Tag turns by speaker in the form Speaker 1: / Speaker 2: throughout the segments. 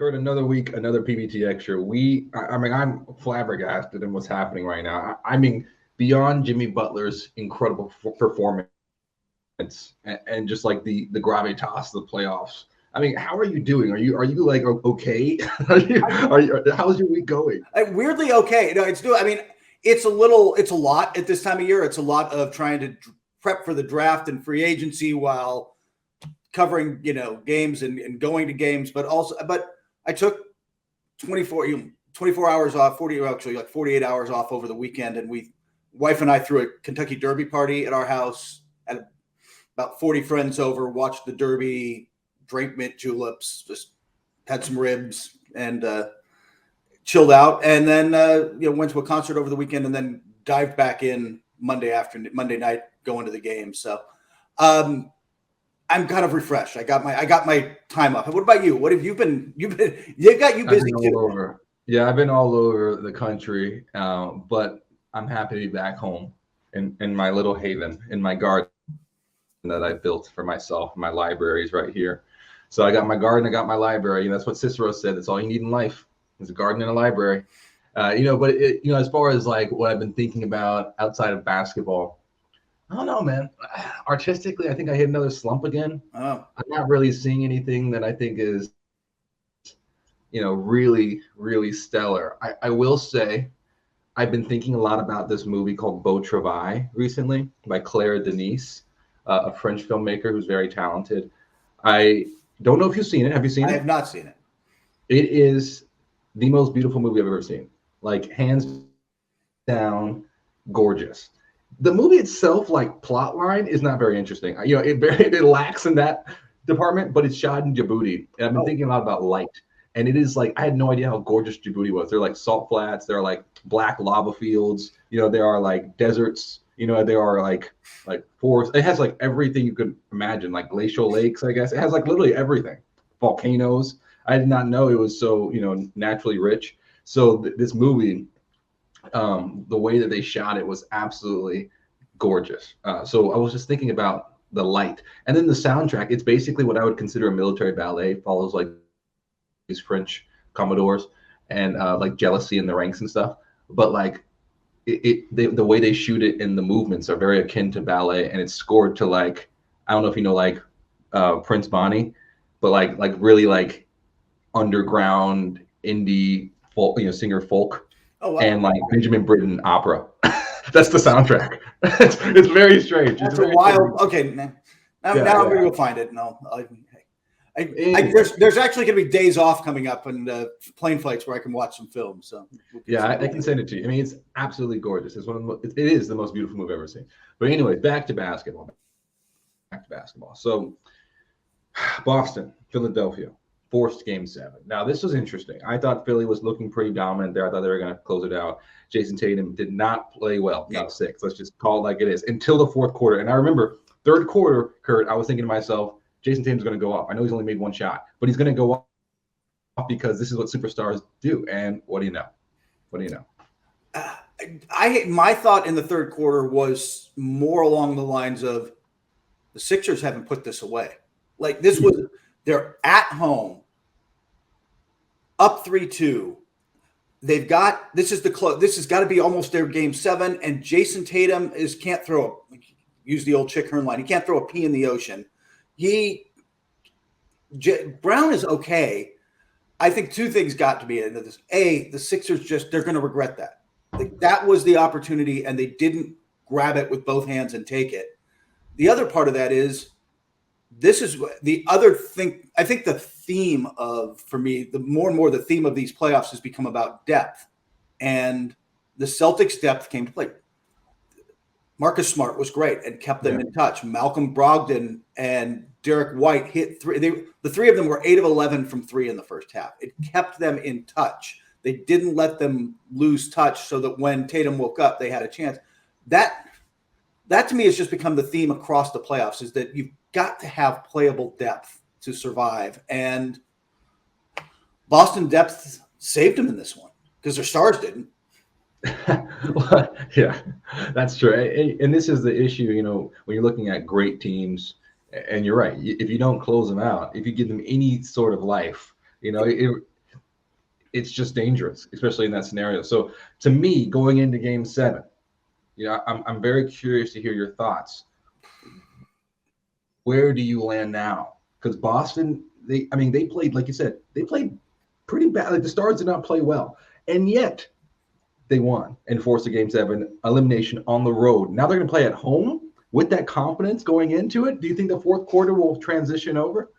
Speaker 1: Kurt, another week, another PBT Extra. I mean, I'm flabbergasted in what's happening right now. I mean, beyond Jimmy Butler's incredible performance and just like the gravitas of the playoffs. I mean, how are you doing? Are you like okay? How's your week going?
Speaker 2: Weirdly okay. No, it's new. I mean, it's a lot at this time of year. It's a lot of trying to prep for the draft and free agency while covering, games and going to games, but I took 24 hours off, 48 hours off over the weekend. And wife and I threw a Kentucky Derby party at our house, had about 40 friends over, watched the Derby, drank mint juleps, just had some ribs and chilled out. And then, went to a concert over the weekend and then dived back in Monday night, going to the game. So, I'm kind of refreshed. I got my time up. What about you? What have you been? You got you busy too.
Speaker 1: Over. Yeah, I've been all over the country, but I'm happy to be back home in my little haven, in my garden that I built for myself. My library is right here. So I got my garden, I got my library. That's what Cicero said. That's all you need in life is a garden and a library. But as far as like what I've been thinking about outside of basketball, I don't know, man. Artistically, I think I hit another slump again.
Speaker 2: Oh.
Speaker 1: I'm not really seeing anything that I think is, really, really stellar. I will say I've been thinking a lot about this movie called Beau Travail recently by Claire Denis, a French filmmaker who's very talented. I don't know if you've seen it. Have you seen it?
Speaker 2: I have not seen it.
Speaker 1: It is the most beautiful movie I've ever seen. Like, hands down, gorgeous. The movie itself, like plot line, is not very interesting. It lacks in that department, but it's shot in Djibouti. And I've been thinking a lot about light. And it is like, I had no idea how gorgeous Djibouti was. They're like salt flats. There are like black lava fields. There are like deserts. There are like forests. It has like everything you could imagine, like glacial lakes, I guess. It has like literally everything. Volcanoes. I did not know it was so, naturally rich. So this movie, the way that they shot it was absolutely gorgeous. So I was just thinking about the light, and then the soundtrack. It's basically what I would consider a military ballet. It follows like these French commodores and like jealousy in the ranks and stuff. But like the way they shoot it and the movements are very akin to ballet, and it's scored to like, I don't know if you know like Prince Bonnie, but like really like underground indie folk, singer folk.
Speaker 2: Oh, wow.
Speaker 1: And like Benjamin Britten opera. That's the soundtrack. It's very strange.
Speaker 2: That's a wild. Okay, now I'm gonna go find it. No, there's actually gonna be days off coming up and plane flights where I can watch some films. So
Speaker 1: I can send it to you. I mean, it's absolutely gorgeous. It's it is the most beautiful movie I've ever seen. But anyway, back to basketball. So Boston, Philadelphia. Forced game 7. Now, this was interesting. I thought Philly was looking pretty dominant there. I thought they were going to close it out. Jason Tatum did not play well. Game 6. Let's just call it like it is until the fourth quarter. And I remember third quarter, Kurt, I was thinking to myself, Jason Tatum's going to go off. I know he's only made one shot, but he's going to go off because this is what superstars do. And what do you know?
Speaker 2: My thought in the third quarter was more along the lines of the Sixers haven't put this away. Like this was. They're at home, up 3-2. They've got this has got to be almost their game 7. And Jason Tatum can't throw use the old Chick Hearn line. He can't throw a pea in the ocean. Brown is okay. I think two things got to be into this. A, the Sixers they're going to regret that. Like that was the opportunity, and they didn't grab it with both hands and take it. The other part of that is. This is the other thing. I think the theme for me, the more and more the theme of these playoffs has become about depth. And the Celtics' depth came to play. Marcus Smart was great and kept them in touch. Malcolm Brogdon and Derek White hit 3. The three of them were 8 of 11 from 3 in the first half. It kept them in touch. They didn't let them lose touch so that when Tatum woke up, they had a chance. That to me has just become the theme across the playoffs is that you've got to have playable depth to survive. And Boston depth saved them in this one because their stars didn't.
Speaker 1: Well, yeah, that's true. And this is the issue, when you're looking at great teams, and you're right, if you don't close them out, if you give them any sort of life, it's just dangerous, especially in that scenario. So to me, going into Game 7, I'm very curious to hear your thoughts. Where do you land now? Because Boston, they played, like you said, they played pretty bad. Like the Stars did not play well, and yet they won and forced a Game 7 elimination on the road. Now they're going to play at home with that confidence going into it. Do you think the fourth quarter will transition over?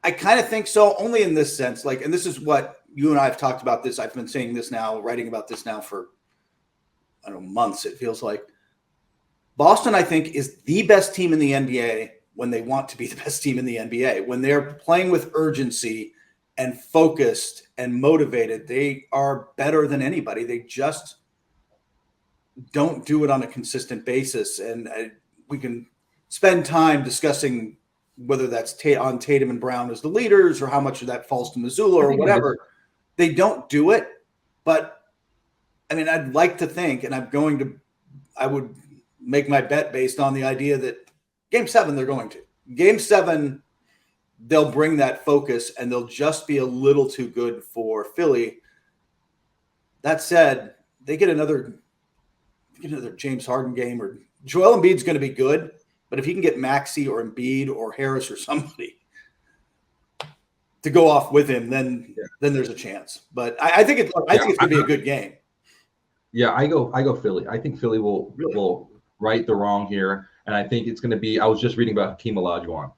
Speaker 2: I kind of think so, only in this sense. Like, and this is what you and I have talked about this. I've been saying this now, writing about this now for, I don't know, months, it feels like. Boston, I think, is the best team in the NBA when they want to be the best team in the NBA. When they're playing with urgency and focused and motivated, they are better than anybody. They just don't do it on a consistent basis. And we can spend time discussing whether that's on Tatum and Brown as the leaders or how much of that falls to Missoula or whatever. They don't do it. But, I mean, I'd like to think, and I would make my bet based on the idea that Game 7, they're going to. Game 7, they'll bring that focus, and they'll just be a little too good for Philly. That said, they get another James Harden game, or Joel Embiid's going to be good, but if he can get Maxey or Embiid or Harris or somebody to go off with him, then there's a chance. But I think it's going to be a good game.
Speaker 1: Yeah, I go Philly. I think Philly will right the wrong here, and I think it's going to be. I was just reading about Hakeem Olajuwon,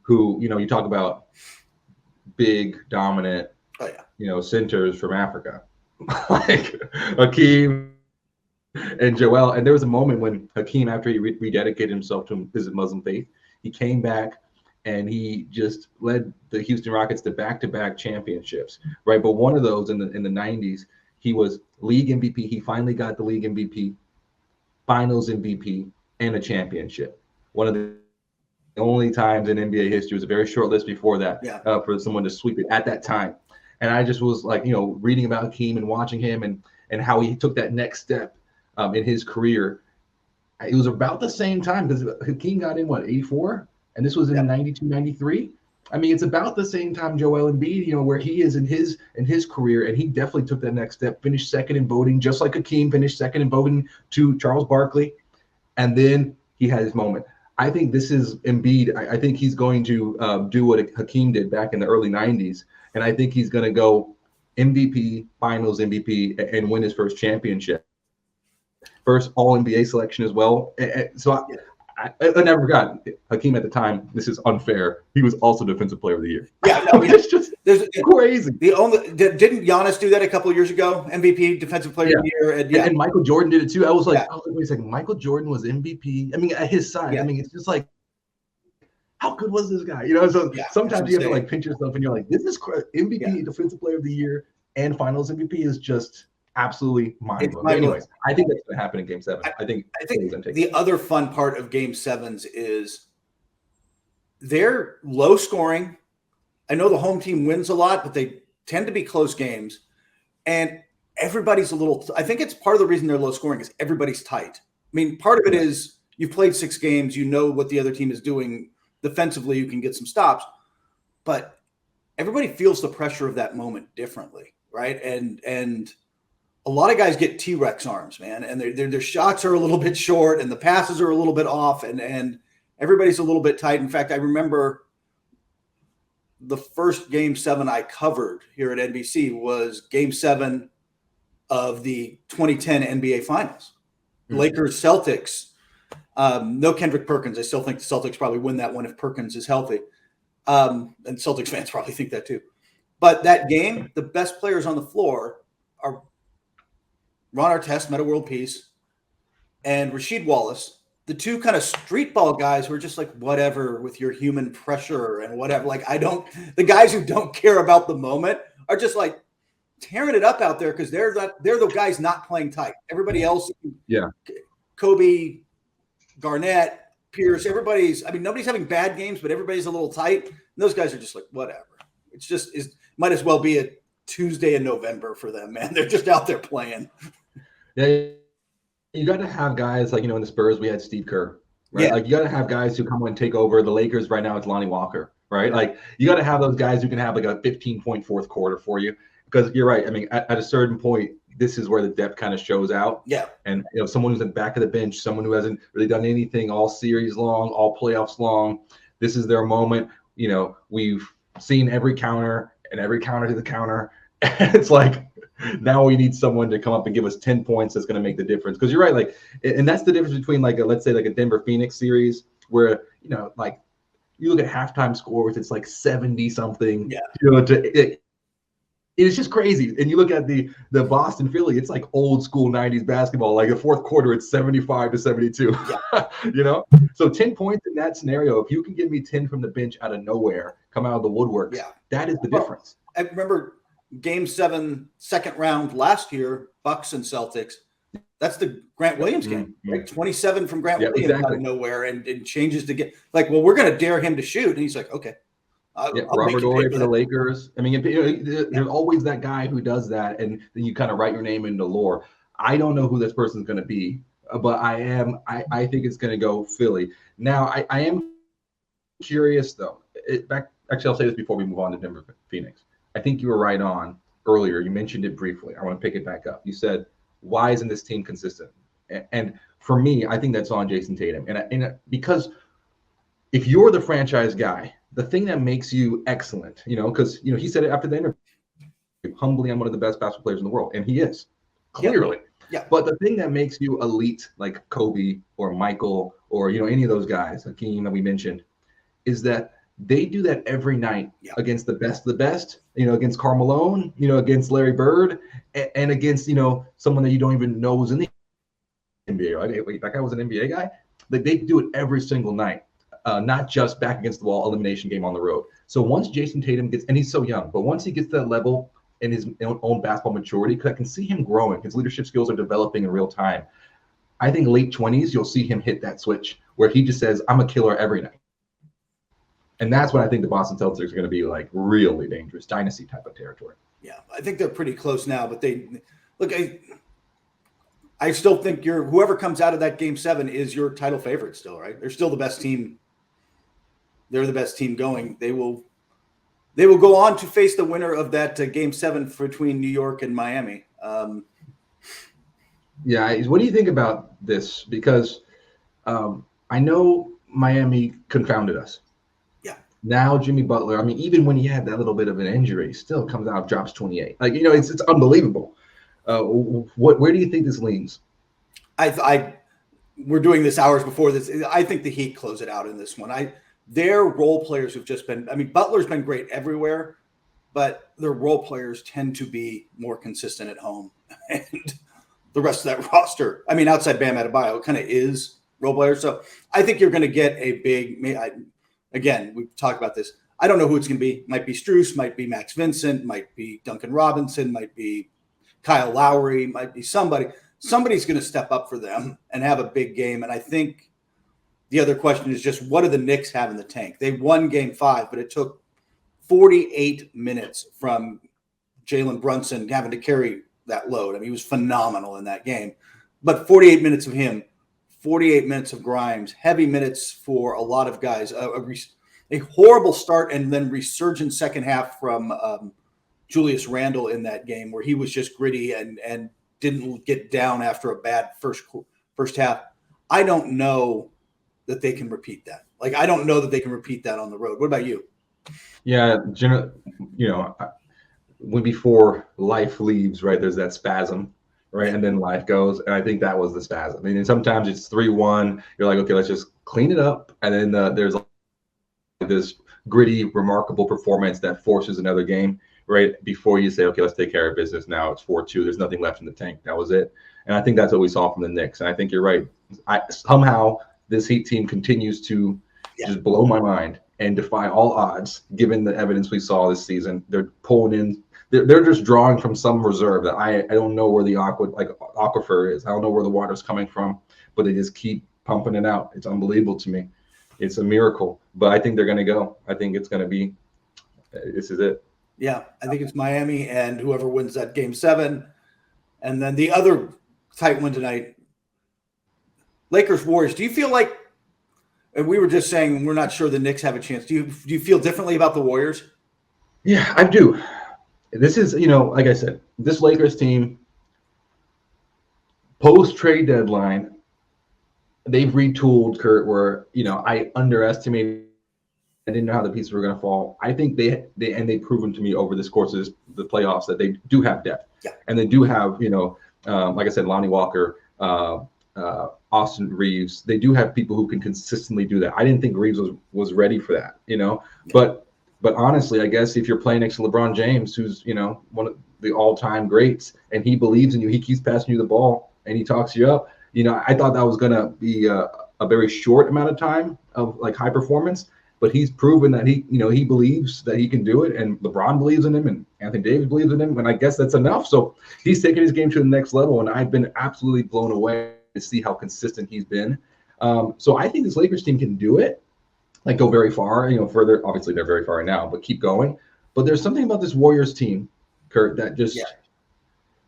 Speaker 1: who you talk about big, dominant, centers from Africa, like Hakeem and Joel. And there was a moment when Hakeem, after he rededicated himself to his Muslim faith, he came back and he just led the Houston Rockets to back-to-back championships, right? But one of those in the 90s, he was league MVP. He finally got the league MVP, finals MVP, and a championship. One of the only times in NBA history. It was a very short list before that for someone to sweep it at that time. And I just was like, reading about Hakeem and watching him and how he took that next step in his career. It was about the same time because Hakeem got in, 84? And this was in 92, 93. I mean, it's about the same time Joel Embiid, where he is in his career, and he definitely took that next step, finished second in voting, just like Hakeem finished second in voting to Charles Barkley. And then he had his moment. I think this is Embiid. I think he's going to do what Hakeem did back in the early 90s. And I think he's going to go MVP, finals MVP, and win his first championship. First all-NBA selection as well. So I never forgot Hakeem at the time. This is unfair. He was also Defensive Player of the Year.
Speaker 2: Yeah, no,
Speaker 1: it's just crazy.
Speaker 2: Didn't Giannis do that a couple of years ago? MVP, Defensive Player of the Year,
Speaker 1: and Michael Jordan did it too. I was like, wait a second, Michael Jordan was MVP. I mean, at his side. Yeah. I mean, it's just like, how good was this guy? So sometimes you have to pinch yourself, and you're like, this is MVP, Defensive Player of the Year, and Finals MVP is just absolutely mind-blowing. Anyways, I think that's going to happen in Game 7. I think
Speaker 2: the other fun part of Game 7s is they're low scoring. I know the home team wins a lot, but they tend to be close games. And everybody's I think it's part of the reason they're low scoring is everybody's tight. I mean, part of it is you've played 6 games, you know what the other team is doing defensively, you can get some stops. But everybody feels the pressure of that moment differently, right? And a lot of guys get T-Rex arms, man, and their shots are a little bit short and the passes are a little bit off and everybody's a little bit tight. In fact, I remember the first Game 7 I covered here at NBC was Game 7 of the 2010 NBA Finals. Mm-hmm. Lakers, Celtics, no Kendrick Perkins. I still think the Celtics probably win that one if Perkins is healthy. And Celtics fans probably think that too. But that game, the best players on the floor are Ron Artest, Metta World Peace, and Rasheed Wallace, the two kind of street ball guys who are just like, whatever with your human pressure and whatever. Like, the guys who don't care about the moment are just like tearing it up out there because they're the guys not playing tight. Everybody else, Kobe, Garnett, Pierce, nobody's having bad games, but everybody's a little tight. And those guys are just like, whatever. Might as well be a Tuesday in November for them, man. They're just out there playing.
Speaker 1: Yeah, you got to have guys like, in the Spurs, we had Steve Kerr, right? Yeah. Like, you got to have guys who come and take over. The Lakers right now, it's Lonnie Walker, right? Like, you got to have those guys who can have like a 15-point fourth quarter for you. because you're right. I mean, at a certain point, this is where the depth kind of shows out.
Speaker 2: Yeah.
Speaker 1: And someone who's in the back of the bench, someone who hasn't really done anything all series long, all playoffs long, this is their moment. We've seen every counter and every counter to the counter. It's like now we need someone to come up and give us 10 points that's going to make the difference. Because you're right, like, and that's the difference between let's say a Denver Phoenix series where like you look at halftime scores, it's like 70 something.
Speaker 2: Yeah.
Speaker 1: It's just crazy. And you look at the Boston Philly, it's like old school 90s basketball. Like the fourth quarter, it's 75-72.
Speaker 2: Yeah.
Speaker 1: So 10 points in that scenario, if you can give me 10 from the bench out of nowhere, come out of the woodworks, that is the difference.
Speaker 2: I remember Game 7, second round last year, Bucks and Celtics. That's the Grant Williams game, right? 27 from Grant Williams out of nowhere and changes to get we're going to dare him to shoot. And he's like, okay.
Speaker 1: Robert Horry for the Lakers. I mean, there's always that guy who does that, and then you kind of write your name into lore. I don't know who this person's going to be, but I think it's going to go Philly. Now, I am curious though. Actually, I'll say this before we move on to Denver Phoenix. I think you were right on earlier. You mentioned it briefly. I want to pick it back up. You said, why isn't this team consistent? And for me, I think that's on Jason Tatum. And because if you're the franchise guy, the thing that makes you excellent, because he said it after the interview, humbly, I'm one of the best basketball players in the world, and he is clearly.
Speaker 2: Yeah.
Speaker 1: But the thing that makes you elite, like Kobe or Michael or any of those guys, Hakeem that we mentioned, is that they do that every night against the best of the best. Against Karl Malone, against Larry Bird, and against someone that you don't even know was in the NBA. Right? Wait, that guy was an NBA guy. They do it every single night. Not just back against the wall elimination game on the road. So once Jason Tatum gets, and he's so young, but once he gets to that level in his own basketball maturity, because I can see him growing, his leadership skills are developing in real time. I think late 20s, you'll see him hit that switch where he just says, I'm a killer every night. And that's what I think the Boston Celtics are going to be like, really dangerous, dynasty type of territory.
Speaker 2: Yeah, I think they're pretty close now, but I still think whoever comes out of that Game 7 is your title favorite still, right? They're still the best team. They're the best team going. They will go on to face the winner of that Game 7 between New York and Miami.
Speaker 1: What do you think about this? Because I know Miami confounded us.
Speaker 2: Yeah.
Speaker 1: Now Jimmy Butler, I mean, even when he had that little bit of an injury, still comes out, drops 28. It's unbelievable. Where do you think this leans?
Speaker 2: We're doing this hours before this. I think the Heat close it out in this one. Their role players have just been, Butler's been great everywhere, but their role players tend to be more consistent at home. And the rest of that roster, outside Bam Adebayo, kind of is role players. So I think you're going to get a big, again, we've talked about this. I don't know who it's going to be. Might be Strus, might be Max Vincent, might be Duncan Robinson, might be Kyle Lowry, might be somebody. Somebody's going to step up for them and have a big game. And I think the other question is just, what do the Knicks have in the tank? They won Game 5, but it took 48 minutes from Jalen Brunson having to carry that load. He was phenomenal in that game. But 48 minutes of him, 48 minutes of Grimes, heavy minutes for a lot of guys. A horrible start and then resurgent second half from Julius Randle in that game where he was just gritty and didn't get down after a bad first half. I don't know that they can repeat that. I don't know that they can repeat that on the road. What about you?
Speaker 1: Yeah, when before life leaves, right, there's that spasm, right, and then life goes, and I think that was the spasm. Sometimes it's 3-1. You're like, okay, let's just clean it up, and then there's this gritty, remarkable performance that forces another game, right, before you say, okay, let's take care of business now. It's 4-2. There's nothing left in the tank. That was it. And I think that's what we saw from the Knicks, and I think you're right. Somehow this Heat team continues to just blow my mind and defy all odds, given the evidence we saw this season. They're pulling in. They're just drawing from some reserve that I don't know where the aquifer is. I don't know where the water's coming from, but they just keep pumping it out. It's unbelievable to me. It's a miracle. But I think they're going to go. I think it's going to be – this is it.
Speaker 2: Yeah, I think it's Miami and whoever wins that Game 7. And then the other tight one tonight, Lakers-Warriors. Do you feel like – and we were just saying we're not sure the Knicks have a chance. Do you feel differently about the Warriors?
Speaker 1: Yeah, I do. this is, like I said, this Lakers team post trade deadline, they've retooled, Kurt, where, I underestimated. I didn't know how the pieces were going to fall. I think they've proven to me over this course of the playoffs that they do have depth.
Speaker 2: Yeah.
Speaker 1: And they do have, like I said, Lonnie Walker, Austin Reeves. They do have people who can consistently do that. I didn't think Reeves was ready for that, But honestly, I guess if you're playing next to LeBron James, who's, one of the all-time greats, and he believes in you, he keeps passing you the ball and he talks you up. I thought that was going to be a very short amount of time of like high performance, but he's proven that he believes that he can do it, and LeBron believes in him, and Anthony Davis believes in him, and I guess that's enough. So he's taking his game to the next level, and I've been absolutely blown away to see how consistent he's been. So I think this Lakers team can do it, like go very far, further. Obviously, they're very far now, but keep going. But there's something about this Warriors team, Kurt, that just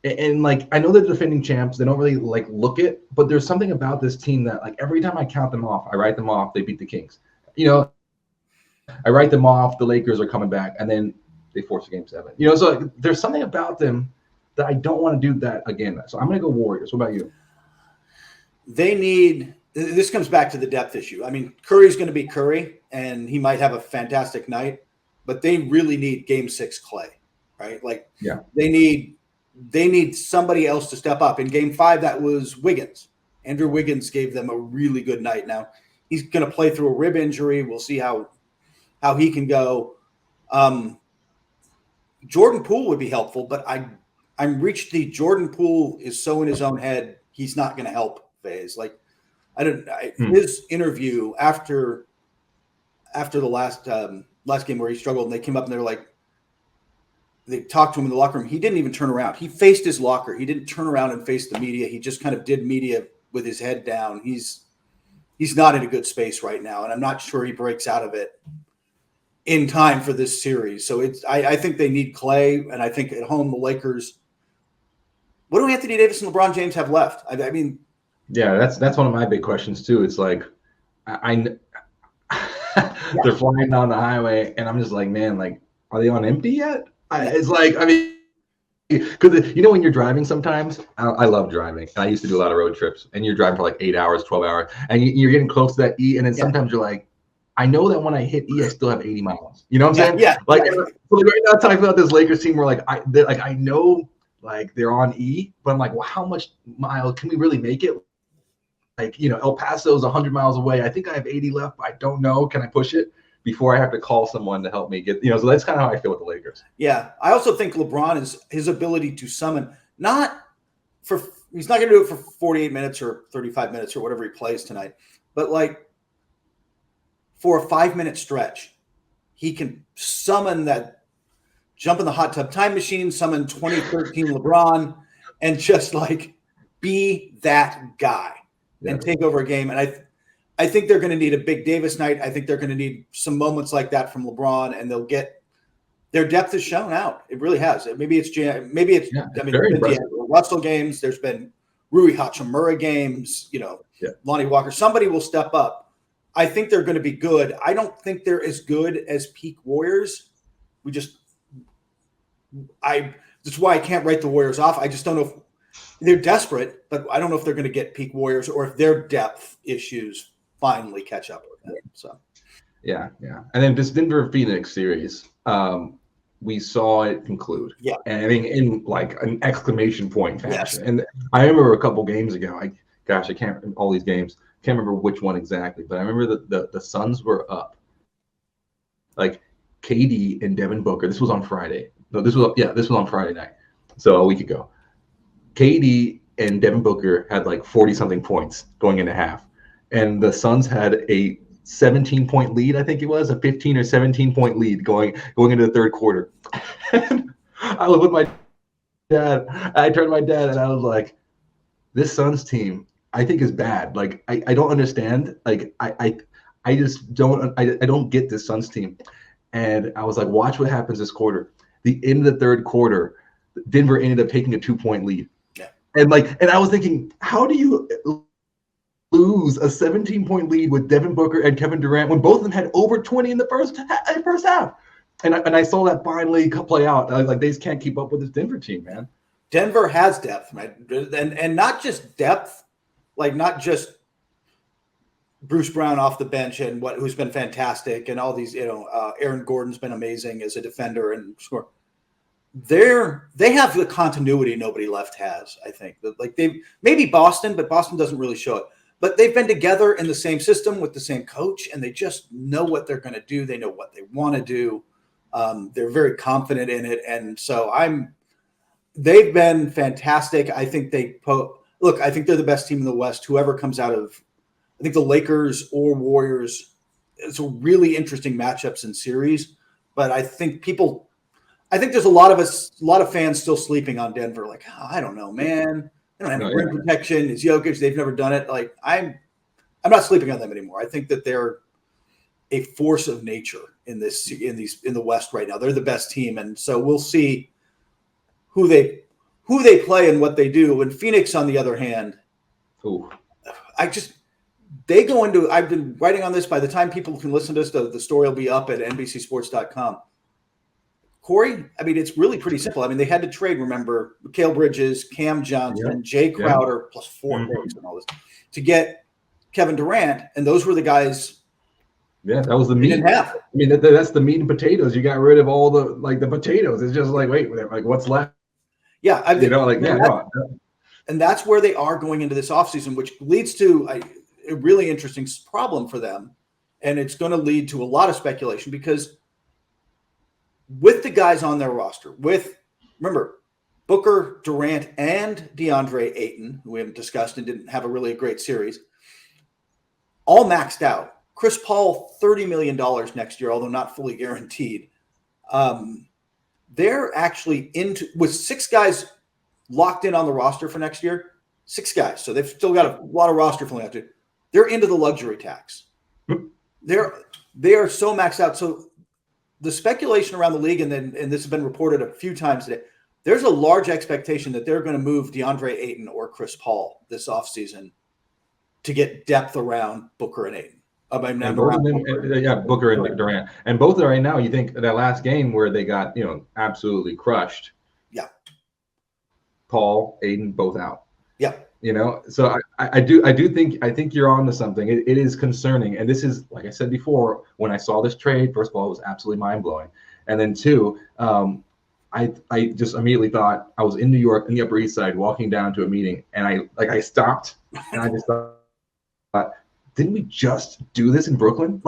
Speaker 1: and like I know they're defending champs. They don't really like look it, but there's something about this team that like every time I count them off, I write them off. They beat the Kings. I write them off. The Lakers are coming back, and then they force a game 7. So like, there's something about them that I don't want to do that again. So I'm going to go Warriors. What about you?
Speaker 2: This comes back to the depth issue. I mean, Curry's going to be Curry, and he might have a fantastic night, but they really need Game 6 Clay, right? Like, they need somebody else to step up. In Game 5, that was Wiggins. Andrew Wiggins gave them a really good night. Now, he's going to play through a rib injury. We'll see how he can go. Jordan Poole would be helpful, but I'm reached the Jordan Poole is so in his own head, he's not going to help phase. Like, his interview after the last game where he struggled, and they came up and they talked to him in the locker room. He didn't even turn around. He faced his locker. He didn't turn around and face the media. He just kind of did media with his head down. He's not in a good space right now, and I'm not sure he breaks out of it in time for this series. So I think they need Clay, and I think at home the Lakers. What do Anthony Davis and LeBron James have left? I mean,
Speaker 1: yeah, that's one of my big questions too. It's like they're flying down the highway, and I'm just like, man, like, are they on empty yet? It's like, I mean, because when you're driving sometimes, I love driving, and I used to do a lot of road trips, and you're driving for like 8 hours, 12 hours, and you're getting close to that E, and then sometimes you're like, I know that when I hit E, I still have 80 miles. You know what I'm saying?
Speaker 2: Yeah.
Speaker 1: Like, so right now, talking about this Lakers team, where I know like they're on E, but I'm like, well, how much miles can we really make it? Like, El Paso is 100 miles away. I think I have 80 left, but I don't know. Can I push it before I have to call someone to help me get, so that's kind of how I feel with the Lakers.
Speaker 2: Yeah. I also think LeBron is his ability to summon, he's not going to do it for 48 minutes or 35 minutes or whatever he plays tonight, but like for a 5-minute stretch, he can summon that jump in the hot tub time machine, summon 2013 LeBron, and just like be that guy and take over a game. And I think they're going to need a big Davis night. I think they're going to need some moments like that from LeBron, and they'll get their depth is shown out. It really has. Maybe it's Russell games. There's been Rui Hachimura games. Lonnie Walker. Somebody will step up. I think they're going to be good. I don't think they're as good as peak Warriors. That's why I can't write the Warriors off. I just don't know if they're desperate, but I don't know if they're going to get peak Warriors or if their depth issues finally catch up with them. So,
Speaker 1: yeah. And then this Denver Phoenix series, we saw it conclude.
Speaker 2: Yeah.
Speaker 1: And I mean, in like an exclamation point fashion.
Speaker 2: Yes.
Speaker 1: And I remember a couple games ago, I can't all these games. Can't remember which one exactly, but I remember the Suns were up. Like KD and Devin Booker. This was on Friday. No, this was on Friday night. So a week ago. KD and Devin Booker had like 40-something points going into half. And the Suns had a 17-point lead, I think it was, a 15 or 17-point lead going into the third quarter. I was with my dad. I turned to my dad and I was like, this Suns team, I think is bad. Like, I don't understand. Like, I just don't get this Suns team. And I was like, watch what happens this quarter. The end of the third quarter, Denver ended up taking a 2-point lead.
Speaker 2: Yeah. And
Speaker 1: I was thinking, how do you lose a 17-point lead with Devin Booker and Kevin Durant when both of them had over 20 in the first half? And I saw that finally play out. Like, they just can't keep up with this Denver team, man.
Speaker 2: Denver has depth, right? And not just depth, like not just Bruce Brown off the bench and who's been fantastic, and all these, Aaron Gordon's been amazing as a defender and score. They have the continuity nobody left has. I think like they maybe Boston, but Boston doesn't really show it. But they've been together in the same system with the same coach, and they just know what they're going to do. They know what they want to do. They're very confident in it, and so they've been fantastic. I think I think they're the best team in the West. Whoever comes out of, I think the Lakers or Warriors, it's a really interesting matchups and series. But I think there's a lot of fans still sleeping on Denver. Like, I don't know, man. They don't have rim protection. It's Jokic. They've never done it. Like, I'm not sleeping on them anymore. I think that they're a force of nature in the West right now. They're the best team, and so we'll see who they play and what they do. And Phoenix, on the other hand, they go into. I've been writing on this. By the time people can listen to this, the story will be up at NBCSports.com. Corey, I mean, it's really pretty simple. I mean, they had to trade, remember, Mikal Bridges, Cam Johnson, Jay Crowder, plus 4 picks and all this, to get Kevin Durant, and those were the guys.
Speaker 1: Yeah, that was the meat. I mean, that's the meat and potatoes. You got rid of all the potatoes. It's just like, wait, like what's left?
Speaker 2: Yeah,
Speaker 1: and
Speaker 2: that's where they are going into this offseason, which leads to a really interesting problem for them, and it's going to lead to a lot of speculation because with the guys on their roster, remember, Booker, Durant, and DeAndre Ayton, who we haven't discussed and didn't have a really great series, all maxed out. Chris Paul, $30 million next year, although not fully guaranteed. They're actually with 6 guys locked in on the roster for next year, 6 guys. So they've still got a lot of roster filling out. They're into the luxury tax. They are so maxed out. So the speculation around the league, and this has been reported a few times today, there's a large expectation that they're going to move DeAndre Ayton or Chris Paul this offseason to get depth around Booker and Ayton.
Speaker 1: Booker and Durant. And both of them right now, you think that last game where they got, absolutely crushed.
Speaker 2: Yeah.
Speaker 1: Paul, Ayton, both out.
Speaker 2: Yeah.
Speaker 1: So I think you're on to something. It is concerning. And this is, like I said before, when I saw this trade, first of all, it was absolutely mind-blowing. And then 2, I just immediately thought I was in New York in the Upper East Side walking down to a meeting, and I stopped and I just thought, didn't we just do this in Brooklyn?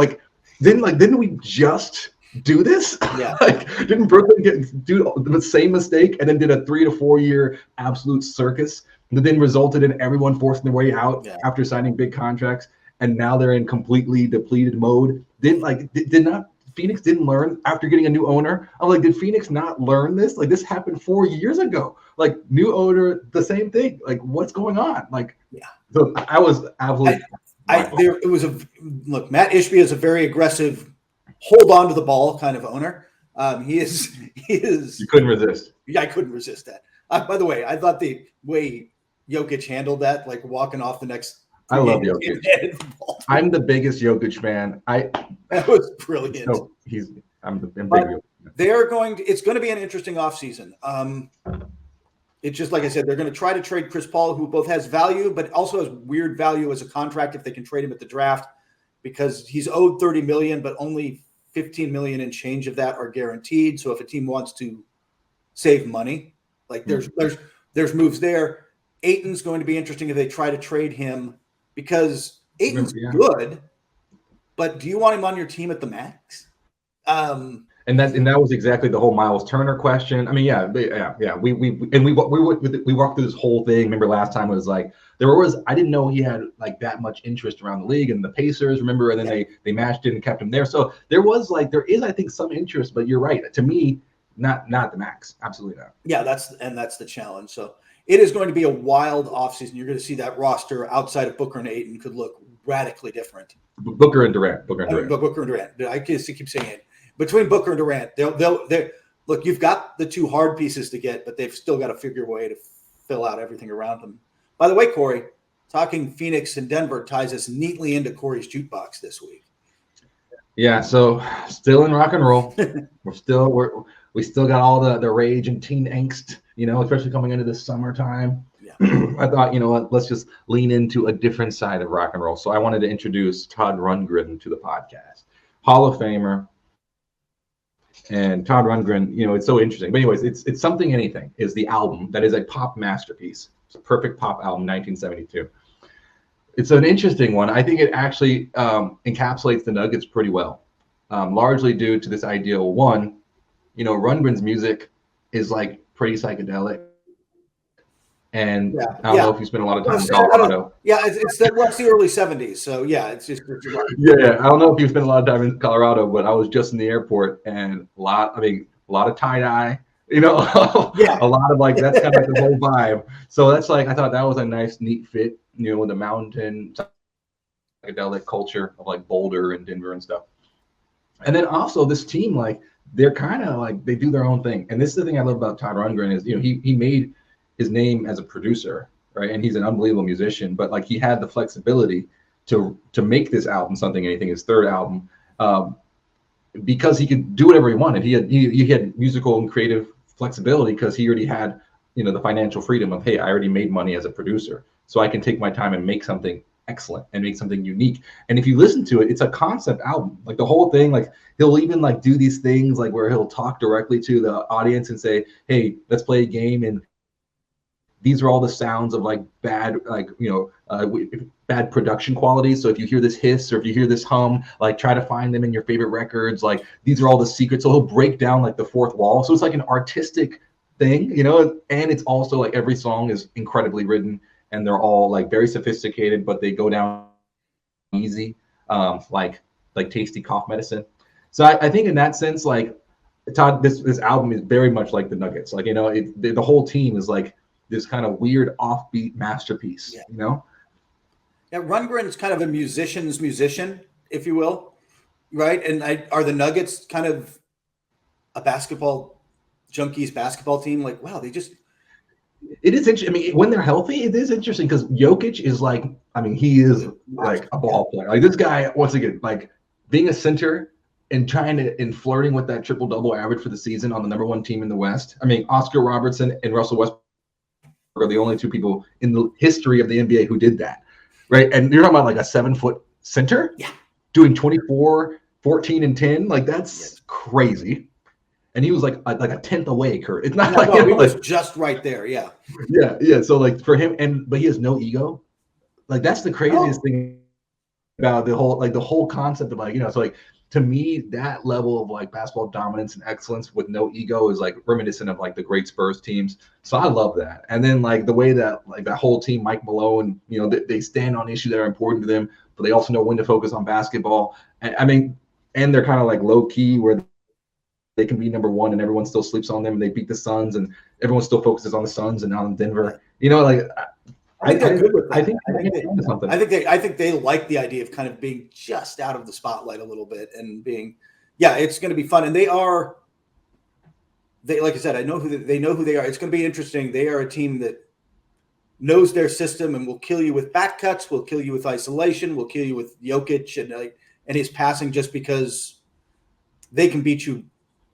Speaker 1: Didn't we just do this?
Speaker 2: Yeah.
Speaker 1: Didn't Brooklyn do the same mistake and then did a 3 to 4 year absolute circus that then resulted in everyone forcing their way out after signing big contracts, and now they're in completely depleted mode? Phoenix didn't learn after getting a new owner? I'm like, did Phoenix not learn this? Like, this happened 4 years ago. Like, new owner, the same thing. Like, what's going on? So I was absolutely.
Speaker 2: Matt Ishbia is a very aggressive, hold on to the ball kind of owner. He is.
Speaker 1: You couldn't resist.
Speaker 2: Yeah, I couldn't resist that. By the way, I thought the way Jokic handled that, like walking off the next.
Speaker 1: I love Jokic. I'm the biggest Jokic fan.
Speaker 2: That was brilliant.
Speaker 1: No, I'm big Jokic.
Speaker 2: It's going to be an interesting offseason. It's just like I said, they're going to try to trade Chris Paul, who both has value, but also has weird value as a contract if they can trade him at the draft, because he's owed $30 million, but only $15 million and change of that are guaranteed. So if a team wants to save money, there's moves there. Ayton's going to be interesting if they try to trade him, because Ayton's good, but do you want him on your team at the max?
Speaker 1: And that was exactly the whole Miles Turner question. I mean, we walked through this whole thing. Remember last time it was like I didn't know he had like that much interest around the league, and the Pacers, remember, and then they matched it and kept him there. So there is I think some interest, but you're right. To me, not the max. Absolutely not.
Speaker 2: Yeah, that's the challenge. So it is going to be a wild offseason. You're going to see that roster outside of Booker and Ayton could look radically different.
Speaker 1: Booker and Durant.
Speaker 2: I just keep saying it. Between Booker and Durant, they'll look. You've got the 2 hard pieces to get, but they've still got to figure a way to fill out everything around them. By the way, Corey, talking Phoenix and Denver ties us neatly into Corey's jukebox this week.
Speaker 1: Yeah, so still in rock and roll. We still got all the rage and teen angst, especially coming into the summertime.
Speaker 2: Yeah.
Speaker 1: I thought, you know what, let's just lean into a different side of rock and roll. So I wanted to introduce Todd Rundgren to the podcast. Hall of Famer. And Todd Rundgren, it's so interesting. But anyways, it's Something Anything is the album that is a pop masterpiece. It's a perfect pop album, 1972. It's an interesting one. I think it actually encapsulates the Nuggets pretty well, largely due to this idea. One, Rundgren's music is like pretty psychedelic. And
Speaker 2: Yeah,
Speaker 1: I don't know if you spent a lot of time in Colorado.
Speaker 2: Yeah, it's the early 70s. So yeah, it's just
Speaker 1: Yeah. I don't know if you spent a lot of time in Colorado, but I was just in the airport and a lot of tie-dye,
Speaker 2: Yeah.
Speaker 1: a lot of like, that's kind of like the whole vibe. So that's like, I thought that was a nice, neat fit, with the mountain psychedelic culture of like Boulder and Denver and stuff. And then also this team, like, they're kind of like, they do their own thing. And this is the thing I love about Todd Rundgren is, he made his name as a producer, right? And he's an unbelievable musician, but like he had the flexibility to make this album Something Anything, his third album, because he could do whatever he wanted. He had musical and creative flexibility because he already had, the financial freedom of, hey, I already made money as a producer, so I can take my time and make something excellent and make something unique. And if you listen to it, it's a concept album. Like the whole thing, like he'll even like do these things like where he'll talk directly to the audience and say, hey, let's play a game, and these are all the sounds of like bad, like, bad production quality. So if you hear this hiss or if you hear this hum, like try to find them in your favorite records. Like these are all the secrets. So he'll break down like the fourth wall. So it's like an artistic thing, and it's also like every song is incredibly written and they're all like very sophisticated, but they go down easy, like tasty cough medicine. So I think in that sense, like Todd, this album is very much like the Nuggets. Like, the whole team is like this kind of weird offbeat masterpiece,
Speaker 2: Yeah, Rundgren is kind of a musician's musician, if you will, right? And are the Nuggets kind of a basketball junkies basketball team? Like, wow, it is
Speaker 1: interesting. I mean, when they're healthy, it is interesting because Jokic is like, he is like a ball player. Like this guy, once again, like being a center and flirting with that triple-double average for the season on the number one team in the West. I mean, Oscar Robertson and Russell Westbrook are the only two people in the history of the NBA who did that, right? And you're talking about like a 7-foot center, doing 24, 14, and 10. Like that's crazy. And he was like a tenth away, Kurt. It's not like
Speaker 2: he was just right there. Yeah.
Speaker 1: So like for him, but he has no ego. Like that's the craziest thing about the whole concept of like, so like to me, that level of like basketball dominance and excellence with no ego is like reminiscent of like the great Spurs teams. So I love that. And then like the way that like that whole team, Mike Malone, they stand on issues that are important to them, but they also know when to focus on basketball. And they're kind of like low key where they can be number one and everyone still sleeps on them, and they beat the Suns and everyone still focuses on the Suns and not on Denver.
Speaker 2: I think they're good with that. I think they like the idea of kind of being just out of the spotlight a little bit and being, it's going to be fun. And they like I said, they know who they are. It's going to be interesting. They are a team that knows their system and will kill you with back cuts, will kill you with isolation, will kill you with Jokic and his passing, just because they can beat you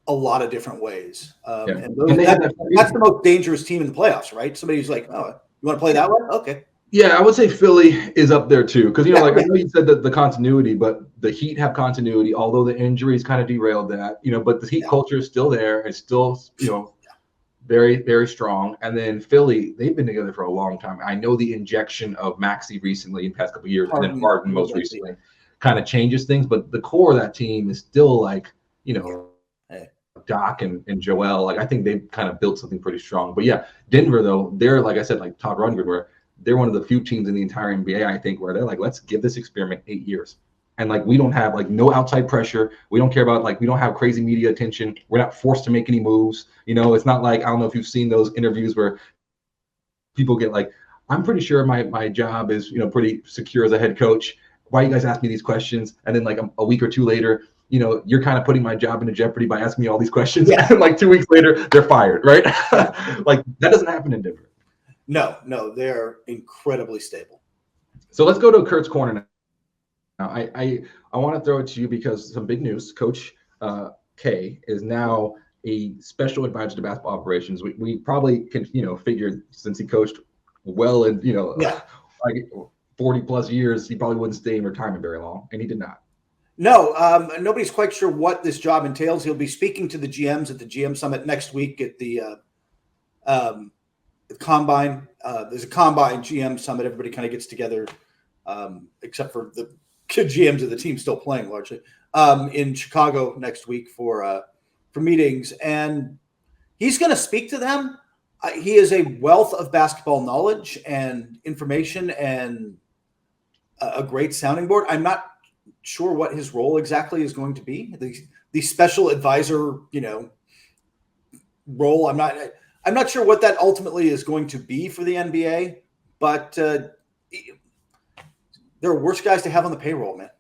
Speaker 2: a lot of different ways. And that's the most dangerous team in the playoffs, right? Somebody who's like, oh, you want to play that one? Okay.
Speaker 1: Yeah, I would say Philly is up there too, because I know you said that the continuity, but the Heat have continuity, although the injuries kind of derailed that. But the Heat culture is still there. It's still very, very strong. And then Philly, they've been together for a long time. I know the injection of Maxey recently in the past couple of years, and then Harden most recently, kind of changes things. But the core of that team is still like Doc and Joel. Like I think they've kind of built something pretty strong. But yeah, Denver though, they're like I said, like Todd Rundgren, where they're one of the few teams in the entire NBA, I think, where they're like, let's give this experiment 8 years. And like we don't have like no outside pressure. We don't care about like we don't have crazy media attention. We're not forced to make any moves. It's not like, I don't know if you've seen those interviews where people get like, I'm pretty sure my job is pretty secure as a head coach. Why you guys ask me these questions? And then like a week or two later, you're kind of putting my job into jeopardy by asking me all these questions. Yeah. And like 2 weeks later, they're fired, right? Like that doesn't happen in Denver.
Speaker 2: No, they're incredibly stable.
Speaker 1: So let's go to Kurt's corner Now, I want to throw it to you because some big news. Coach K is now a special advisor to basketball operations. We probably can, figure since he coached well and,
Speaker 2: Yeah.
Speaker 1: like 40 plus years, he probably wouldn't stay in retirement very long, and he did not.
Speaker 2: No, nobody's quite sure what this job entails. He'll be speaking to the GMs at the GM Summit next week at the Combine. There's a Combine GM Summit. Everybody kind of gets together, except for the GMs of the team still playing largely, in Chicago next week for meetings. And he's going to speak to them. He is a wealth of basketball knowledge and information and a great sounding board. I'm not sure what his role exactly is going to be. The special advisor, role. I'm not sure what that ultimately is going to be for the NBA, but there are worse guys to have on the payroll, man.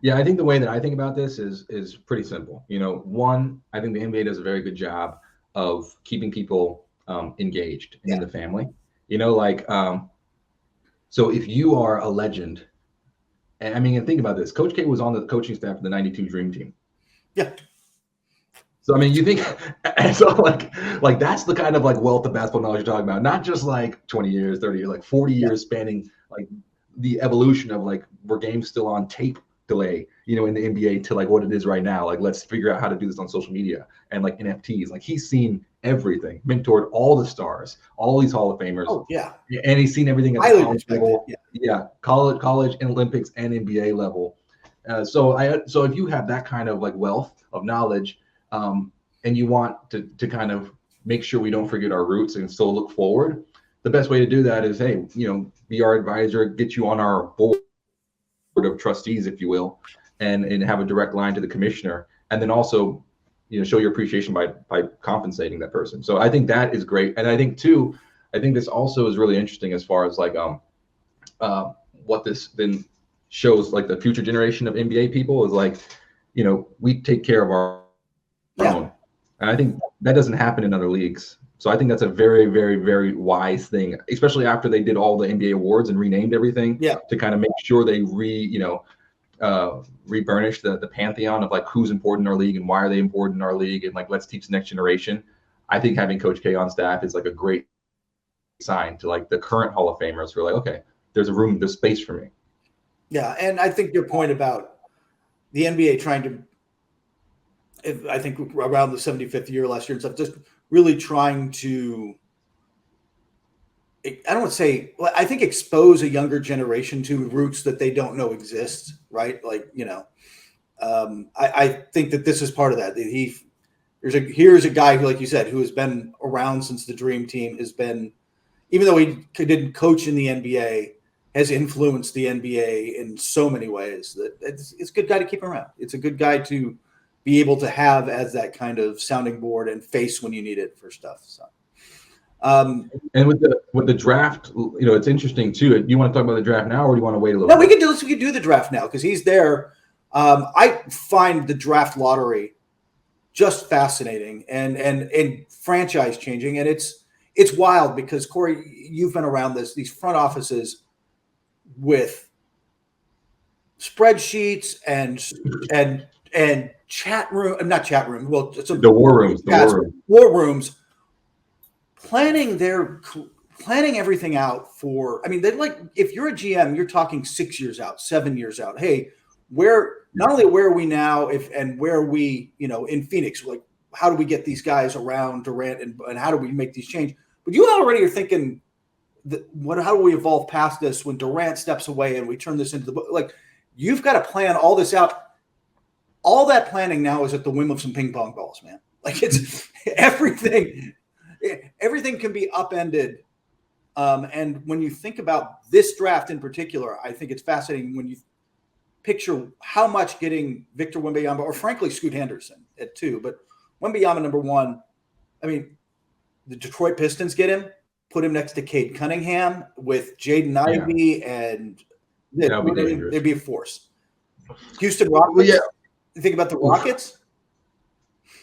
Speaker 1: Yeah, I think the way that I think about this is pretty simple. One, I think the NBA does a very good job of keeping people engaged and in the family. So if you are a legend, and think about this. Coach K was on the coaching staff of the '92 Dream Team.
Speaker 2: Yeah.
Speaker 1: So you think, so like that's the kind of wealth of basketball knowledge you're talking about. Not just 20 years, 30 years, 40 years spanning the evolution of were games still on tape delay, in the NBA to what it is right now. Let's figure out how to do this on social media and NFTs. He's seen everything, mentored all the stars, all these Hall of Famers.
Speaker 2: Oh yeah.
Speaker 1: And he's seen everything at
Speaker 2: highly
Speaker 1: the college level. Yeah. College and Olympics and NBA level. So if you have that kind of wealth of knowledge, and you want to kind of make sure we don't forget our roots and still look forward, the best way to do that is, hey, be our advisor, get you on our board of trustees, if you will, and have a direct line to the commissioner, and then also show your appreciation by compensating that person. So I think that is great. And I think this also is really interesting as far as what this then shows the future generation of NBA people is we take care of our own. And I think that doesn't happen in other leagues. So I think that's a very, very, very wise thing, especially after they did all the NBA awards and renamed everything to kind of make sure they reburnish the pantheon of who's important in our league and why are they important in our league, and let's teach the next generation. I think having Coach K on staff is a great sign to the current Hall of Famers who are okay, there's space for me.
Speaker 2: Yeah, and I think your point about the NBA trying to, I think around the 75th year last year and stuff, just really trying to, I don't want to say, I think expose a younger generation to roots that they don't know exist, right? I think that this is part of that. Here's a guy who, like you said, who has been around since the Dream Team, has been, even though he didn't coach in the NBA, has influenced the NBA in so many ways that it's a good guy to keep around. It's a good guy to be able to have as that kind of sounding board and face when you need it for stuff. So,
Speaker 1: and with the draft, it's interesting too. Do you want to talk about the draft now, or do you want to wait a little?
Speaker 2: No, we can do the draft now because he's there. I find the draft lottery just fascinating and franchise changing, and it's wild because, Corey, you've been around these front offices with spreadsheets and chat room, not chat room. Well,
Speaker 1: the war rooms,
Speaker 2: planning everything out for. I mean, if you're a GM, you're talking 6 years out, 7 years out. Hey, not only where are we now, and where are we, in Phoenix? How do we get these guys around Durant and how do we make these change? But you already are thinking, how do we evolve past this when Durant steps away and we turn this into you've got to plan all this out. All that planning now is at the whim of some ping pong balls, man. It's everything can be upended. And when you think about this draft in particular, I think it's fascinating when you picture how much getting Victor Wembanyama, or frankly Scoot Henderson at 2, but Wembanyama number 1. I mean, the Detroit Pistons get him, put him next to Cade Cunningham with Jaden Ivey, and it'd be a force. Houston Rockets. Well, yeah. You think about the Rockets?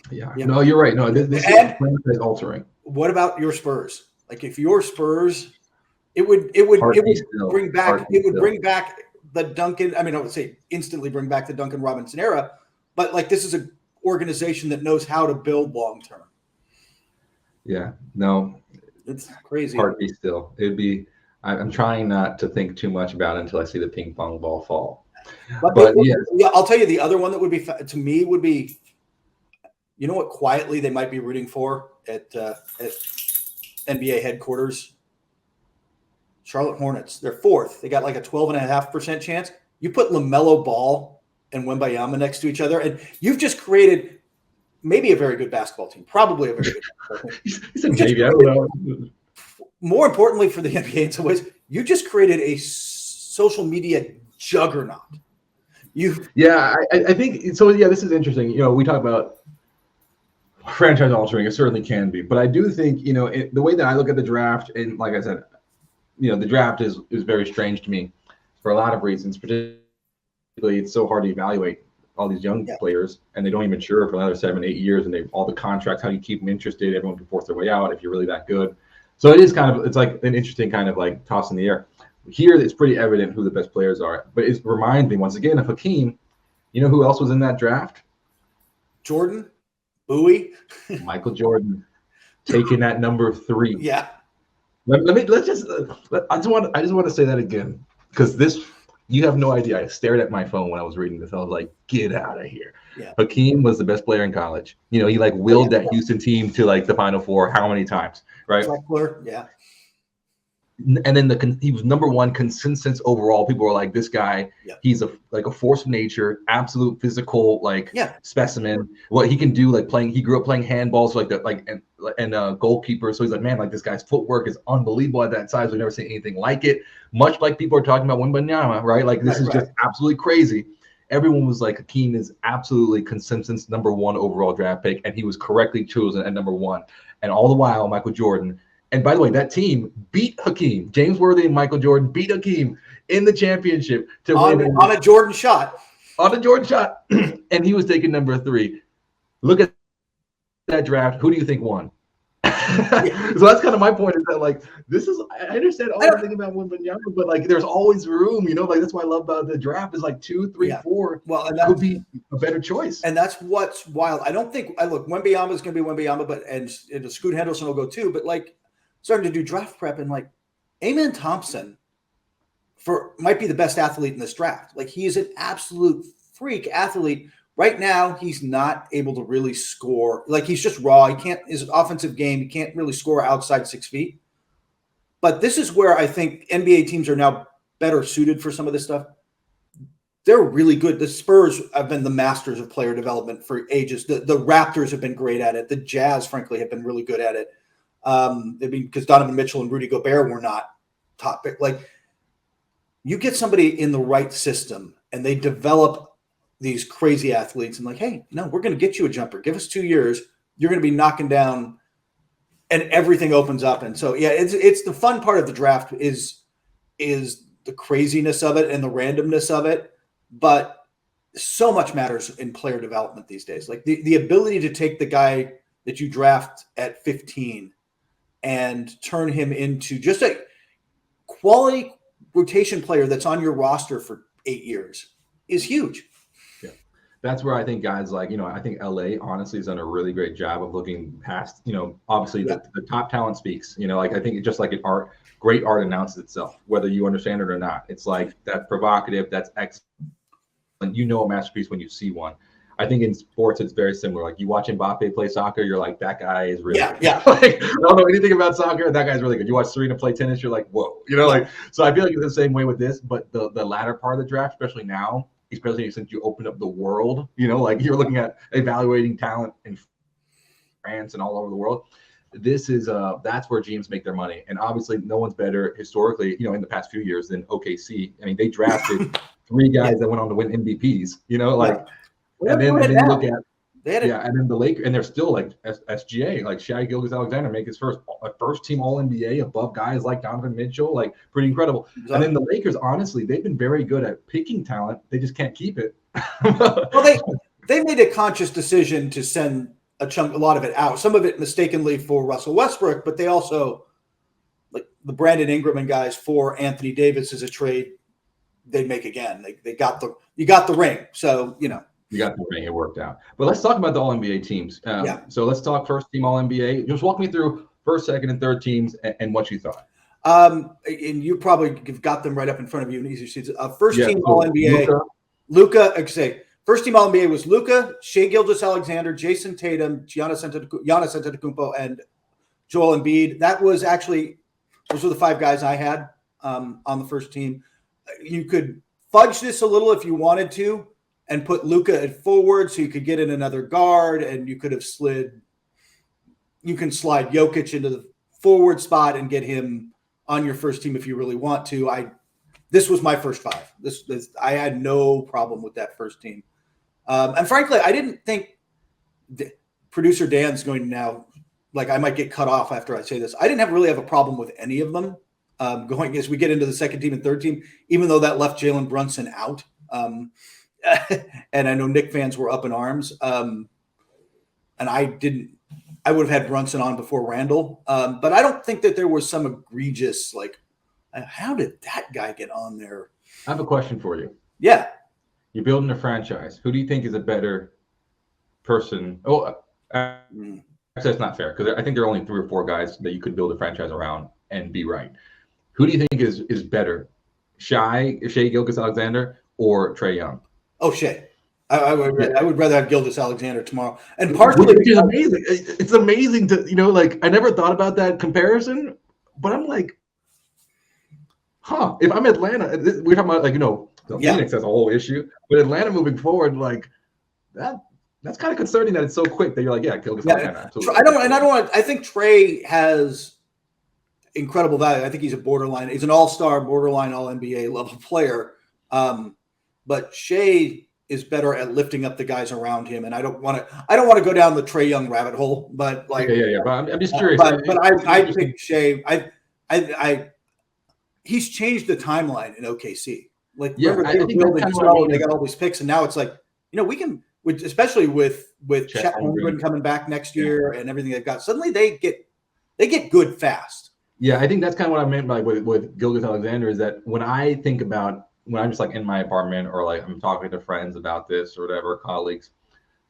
Speaker 1: Yeah. No, you're right. No, this is altering.
Speaker 2: What about your Spurs? If your Spurs, it would bring back the Duncan. I mean, I would say instantly bring back the Duncan Robinson era, but like this is an organization that knows how to build long term.
Speaker 1: Yeah, no,
Speaker 2: It's crazy.
Speaker 1: hard to be still. It'd be. I'm trying not to think too much about it until I see the ping pong ball fall. But yeah,
Speaker 2: I'll tell you the other one that would be to me would be, you know what? Quietly, they might be rooting for at NBA headquarters. Charlotte Hornets. They're fourth. They got like a 12.5% chance. You put LaMelo Ball and Wembanyama next to each other, and you've just created maybe a very good basketball team. Probably a very good basketball team.
Speaker 1: He said maybe. I don't know.
Speaker 2: More importantly for the NBA in some ways, you just created a social media juggernaut.
Speaker 1: I think so. Yeah, this is interesting. You know, we talk about franchise altering. It certainly can be, but I do think, you know, the way that I look at the draft, and like I said, you know, the draft is very strange to me for a lot of reasons. Particularly, it's so hard to evaluate all these young players, and they don't even mature for another 7-8 years, and they all the contracts. How do you keep them interested? Everyone can force their way out if you're really that good. So it is it's like an interesting kind of like toss in the air. Here, it's pretty evident who the best players are, but it reminds me once again of Hakeem. You know who else was in that draft?
Speaker 2: Jordan, Bowie,
Speaker 1: Michael Jordan, taking that number 3.
Speaker 2: Yeah.
Speaker 1: I just want to say that again, because you have no idea. I stared at my phone when I was reading this. I was like, get out of here. Yeah. Hakeem was the best player in college. You know, he like willed that Houston team to like the Final Four how many times, right?
Speaker 2: Yeah.
Speaker 1: And then he was number 1 consensus overall. People were like, this guy, he's a force of nature, absolute physical specimen. What he can do, like playing, he grew up playing handball, so and goalkeeper. So he's like, man, like this guy's footwork is unbelievable at that size. We've never seen anything like it. Much like people are talking about Wembanyama, right? Like this is just absolutely crazy. Everyone was like, Hakeem is absolutely consensus number 1 overall draft pick, and he was correctly chosen at number 1. And all the while, Michael Jordan. And by the way, that team beat Hakeem. James Worthy and Michael Jordan beat Hakeem in the championship to
Speaker 2: win on a Jordan shot.
Speaker 1: On a Jordan shot, and he was taking number 3. Look at that draft. Who do you think won? So that's kind of my point. Is that like this is? I understand all the thing about Wembanyama, but like there's always room. You know, like that's what I love about the draft is like 2, 3, 4.
Speaker 2: Well, and
Speaker 1: that could be a better choice.
Speaker 2: And that's what's wild. I don't think. Wembanyama is going to be Wembanyama, but and Scoot Henderson will go too. But like starting to do draft prep and like Amen Thompson might be the best athlete in this draft. Like he is an absolute freak athlete. Right now, he's not able to really score. Like he's just raw. He can't. His offensive game, he can't really score outside 6 feet. But this is where I think NBA teams are now better suited for some of this stuff. They're really good. The Spurs have been the masters of player development for ages. The Raptors have been great at it. The Jazz, frankly, have been really good at it. Because Donovan Mitchell and Rudy Gobert were not top pick. Like you get somebody in the right system, and they develop these crazy athletes and like, hey, no, we're going to get you a jumper. Give us 2 years. You're going to be knocking down and everything opens up. And so, yeah, it's the fun part of the draft is the craziness of it and the randomness of it. But so much matters in player development these days. Like the ability to take the guy that you draft at 15 and turn him into just a quality rotation player that's on your roster for 8 years is huge.
Speaker 1: That's where I think guys like, you know, I think LA honestly has done a really great job of looking past, you know, obviously the top talent speaks, you know, like I think just like an great art announces itself, whether you understand it or not. It's like that's provocative, that's excellent. You know a masterpiece when you see one. I think in sports, it's very similar. Like you watch Mbappe play soccer, you're like, that guy is really good.
Speaker 2: Yeah.
Speaker 1: Like, I don't know anything about soccer. That guy's really good. You watch Serena play tennis, you're like, whoa. You know, like, so I feel like it's the same way with this, but the latter part of the draft, especially now, especially since you open up the world, you know, like you're looking at evaluating talent in France and all over the world. This is that's where GMs make their money. And obviously no one's better historically, you know, in the past few years than OKC. I mean, they drafted 3 guys that went on to win MVPs, you know, like, and then you look at, and then the Lakers, and they're still like SGA, like Shai Gilgeous-Alexander make his first team All NBA above guys like Donovan Mitchell, like pretty incredible. Exactly. And then the Lakers, honestly, they've been very good at picking talent. They just can't keep it.
Speaker 2: Well, they made a conscious decision to send a lot of it out. Some of it mistakenly for Russell Westbrook, but they also like the Brandon Ingram and guys for Anthony Davis as a trade they'd make again. You got the ring, so you
Speaker 1: got the ring. It worked out. But let's talk about the All NBA teams. So let's talk first team All NBA. Just walk me through first, second, and third teams and what you thought.
Speaker 2: And you probably have got them right up in front of you in easier seats. First team All NBA. Luka. First team All NBA was Luka, Shai Gilgeous-Alexander, Jason Tatum, Giannis Antetokounmpo, and Joel Embiid. Those were the 5 guys I had on the first team. You could fudge this a little if you wanted to and put Luka at forward so you could get in another guard, and you could have you can slide Jokic into the forward spot and get him on your first team if you really want to. This was my first 5. I had no problem with that first team. And frankly, I didn't think producer Dan's going to now, like I might get cut off after I say this. I didn't really have a problem with any of them going as we get into the second team and third team, even though that left Jalen Brunson out. And I know Knicks fans were up in arms. And I would have had Brunson on before Randall. But I don't think that there was some egregious, like, how did that guy get on there?
Speaker 1: I have a question for you.
Speaker 2: Yeah.
Speaker 1: You're building a franchise. Who do you think is a better person? Actually, that's not fair because I think there are only 3 or 4 guys that you could build a franchise around and be right. Who do you think is better, Shai Gilgeous-Alexander or Trae Young?
Speaker 2: Oh, Shai. I would rather have Gilgeous-Alexander tomorrow, and partially
Speaker 1: which is amazing. It's amazing to like I never thought about that comparison, but I'm like, if I'm Atlanta, we're talking about Phoenix has a whole issue, but Atlanta moving forward, like that's kind of concerning that it's so quick that you're like, Gilgeous-Alexander.
Speaker 2: I think Trae has incredible value. I think he's he's an all-star, borderline all-NBA level player. But Shai is better at lifting up the guys around him, and I don't want to go down the Trae Young rabbit hole. But like,
Speaker 1: But I'm just curious.
Speaker 2: But I think Shai. He's changed the timeline in OKC. Like, remember they were building they got all these picks, and now it's like we can, especially with Chet Holmgren coming back next year and everything they've got. Suddenly they get good fast.
Speaker 1: Yeah, I think that's kind of what I meant by with Gilgeous-Alexander is that when I think about when I'm just like in my apartment or like I'm talking to friends about this or whatever, colleagues,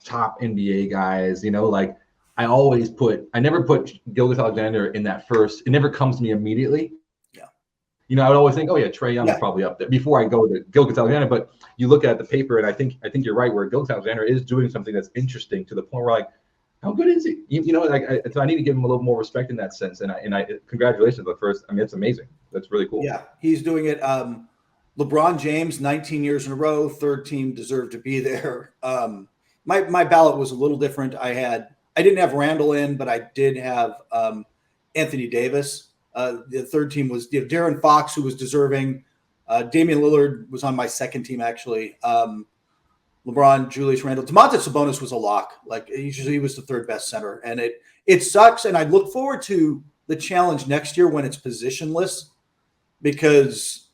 Speaker 1: top NBA guys, like I never put Gilgeous-Alexander in that first. It never comes to me immediately. Yeah. I would always think, Trae Young is probably up there before I go to Gilgeous-Alexander. But you look at the paper, and I think you're right where Gilgeous-Alexander is doing something that's interesting to the point where like, how good is he? So I need to give him a little more respect in that sense. And I congratulations on the first. I mean, it's amazing. That's really cool.
Speaker 2: Yeah, he's doing it. LeBron James, 19 years in a row, third team deserved to be there. My ballot was a little different. I didn't have Randall in, but I did have Anthony Davis. The third team was De'Aaron Fox, who was deserving. Damian Lillard was on my second team, actually. LeBron, Julius Randle. Domantas Sabonis was a lock. Like, he was the third best center. And it sucks. And I look forward to the challenge next year when it's positionless, because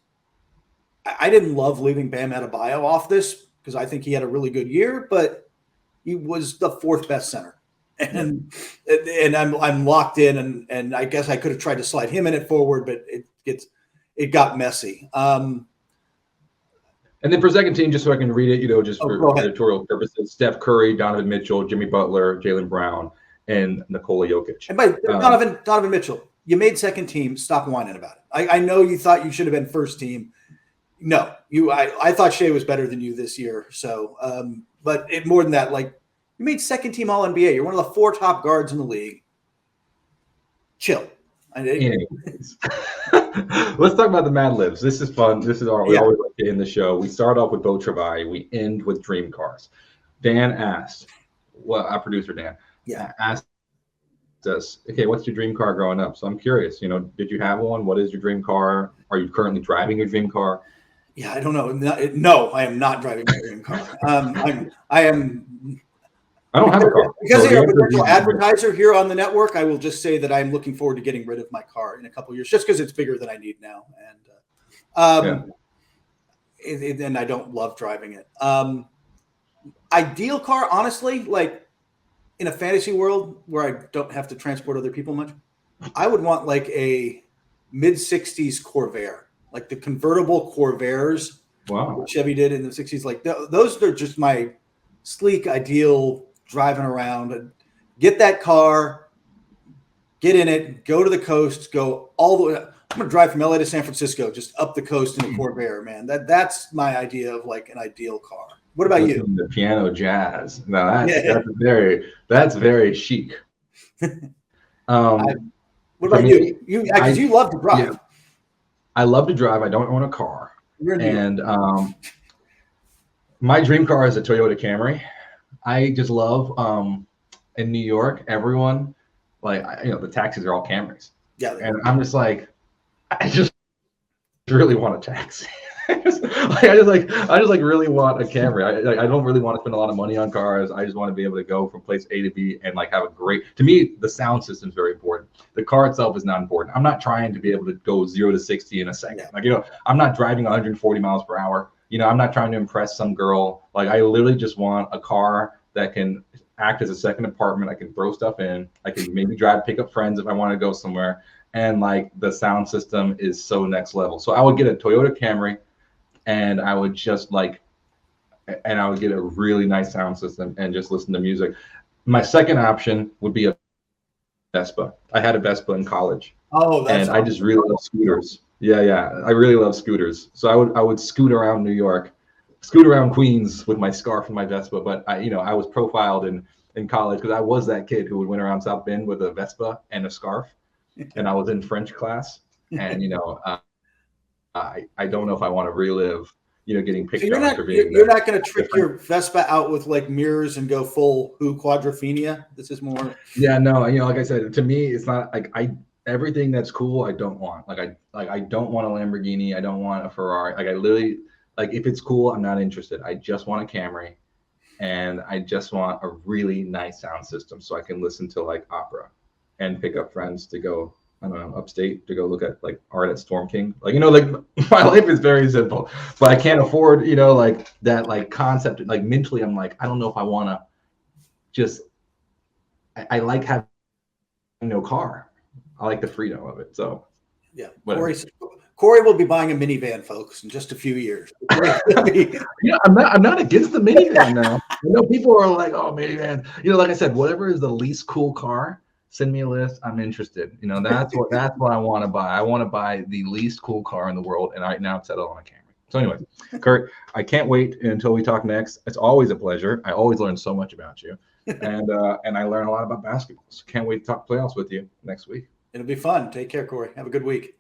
Speaker 2: I didn't love leaving Bam Adebayo off this because I think he had a really good year, but he was the 4th best center. And I'm locked in, and I guess I could have tried to slide him in at forward, but it got messy.
Speaker 1: And then for second team, just so I can read it, just for editorial purposes, Steph Curry, Donovan Mitchell, Jimmy Butler, Jaylen Brown, and Nikola Jokic.
Speaker 2: And by Donovan Mitchell, you made second team. Stop whining about it. I know you thought you should have been first team. No, I thought Shai was better than you this year. So, but more than that, like, you made second team All NBA. You're one of the 4 top guards in the league. Chill.
Speaker 1: Let's talk about the Mad Libs. This is fun. This is we always like to end the show. We start off with Beau Travai. We end with dream cars. Dan asked, our producer Dan, asked us, okay, what's your dream car growing up? So I'm curious, did you have one? What is your dream car? Are you currently driving your dream car?
Speaker 2: Yeah, I don't know. No, I am not driving my dream car.
Speaker 1: I don't have a car.
Speaker 2: Because you're a potential advertiser here on the network, I will just say that I'm looking forward to getting rid of my car in a couple of years, just because it's bigger than I need now. And I don't love driving it. Ideal car, honestly, like in a fantasy world where I don't have to transport other people much, I would want like a mid-60s Corvair, like the convertible Corvairs
Speaker 1: Wow.
Speaker 2: what Chevy did in the 60s. Like those are just my sleek, ideal driving around. Get that car, get in it, go to the coast, go all the way. I'm going to drive from LA to San Francisco, just up the coast in a Corvair, man. That's my idea of like an ideal car. What about you?
Speaker 1: The piano jazz. No,
Speaker 2: Yeah.
Speaker 1: that's very chic.
Speaker 2: What about
Speaker 1: me,
Speaker 2: you? Because you love to drive.
Speaker 1: Yeah, I love to drive. I don't own a car.
Speaker 2: You're in New York.
Speaker 1: And my dream car is a Toyota Camry. I just love in New York, everyone like the taxis are all Camrys.
Speaker 2: Yeah.
Speaker 1: And I'm just like, I just really want a taxi. I just really want a Camry. I don't really want to spend a lot of money on cars. I just want to be able to go from place A to B and like have a great. To me, the sound system is very important. The car itself is not important. I'm not trying to be able to go 0 to 60 in a second.
Speaker 2: Yeah.
Speaker 1: Like I'm not driving 140 miles per hour. I'm not trying to impress some girl. Like I literally just want a car that can act as a second apartment. I can throw stuff in. I can maybe pick up friends if I want to go somewhere. And like the sound system is so next level. So I would get a Toyota Camry. And I would just get a really nice sound system and just listen to music. My second option would be a Vespa. I had a Vespa in college.
Speaker 2: Oh, that's
Speaker 1: and I just really love scooters. Yeah. I really love scooters. So I would scoot around New York, scoot around Queens with my scarf and my Vespa. But I was profiled in college because I was that kid who would went around South Bend with a Vespa and a scarf. And I was in French class. And I don't know if I want to relive, getting picked on for being.
Speaker 2: You're not going to trick your Vespa out with like mirrors and go full quadrophenia. This is more.
Speaker 1: Yeah, no, like I said, to me, it's not like everything that's cool. I don't want I don't want a Lamborghini. I don't want a Ferrari. Like I literally if it's cool, I'm not interested. I just want a Camry, and I just want a really nice sound system so I can listen to like opera, and pick up friends to go. I don't know, upstate to go look at like art at Storm King. Like, my life is very simple, but I can't afford, like that, like concept. Like mentally, I'm like, I don't know if I want to just, I like having no car. I like the freedom of it. So
Speaker 2: yeah, Corey will be buying a minivan, folks, in just a few years.
Speaker 1: I'm not against the minivan now. People are like, oh, minivan. Like I said, whatever is the least cool car. Send me a list. I'm interested. That's what I want to buy. I want to buy the least cool car in the world, and right now I'm settled on a Camry. So anyway, Kurt, I can't wait until we talk next. It's always a pleasure. I always learn so much about you, and I learn a lot about basketball. So can't wait to talk playoffs with you next week.
Speaker 2: It'll be fun. Take care, Corey. Have a good week.